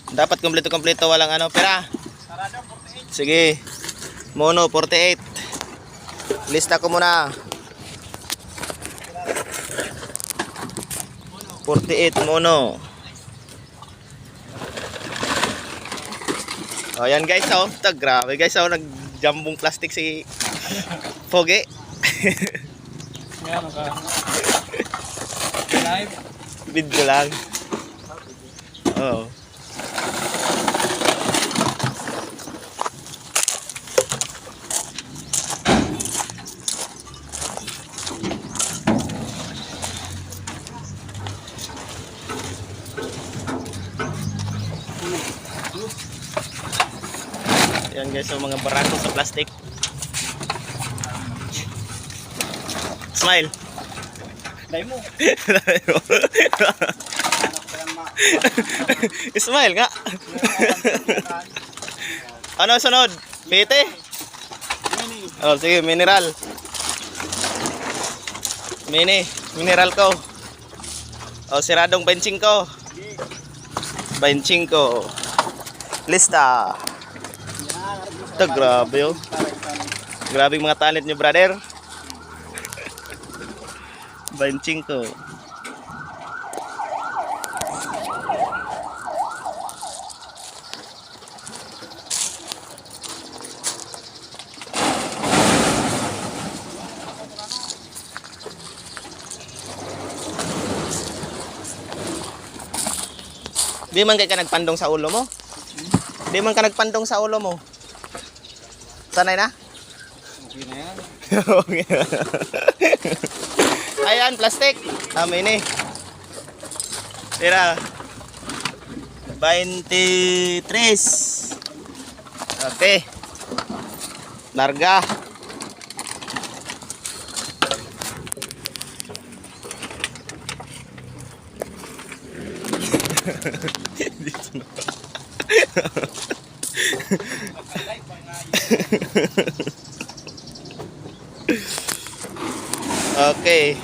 Dapat kompleto-kompleto, walang ano, pera. Sige. Mono 48. Lista ko muna. 48 mono. Oh, yan guys, oh. Grabe guys, oh, nagjambong plastic si Pogi. Ngayon ka. Live. Video lang. Oh. Yan guys, so mga barako sa plastic. Smile. Dai mo. Smile nga. Ano sunod? Pete? Oh, sige, mineral. Mineral ko. Oh, siradong benching ko. Benching ko. Lista. Ito, grabe oh. Grabe mga talent nyo, brother. Benching ko. Di man kay ka nagpandong sa ulo mo? Di man ka nagpandong sa ulo mo? Sanay na? Okay na yan. Okay. Ayan, plastic. Amin eh. Tira. 23. Okay. Larga. Dito na. Okay.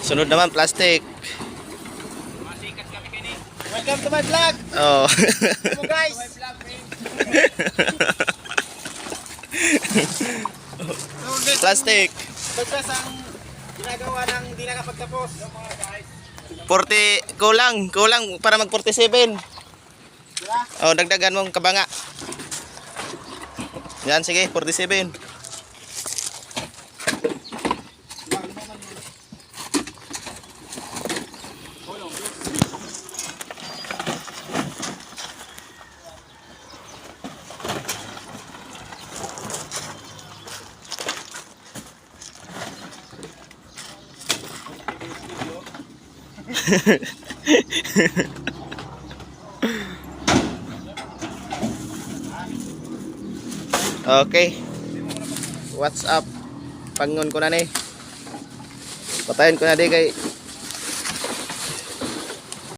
Sunod naman plastic. Welcome to my vlog. Oh. Hello guys. Plastic. Pagkas ang ginagawa ng hindi nakapagtapos. 40 kulang para mag 47. Oh, dagdagan mo kabanga. Yan, sige, 47. Okay. What's up? Pangon ko na ni. Patayin ko na di kay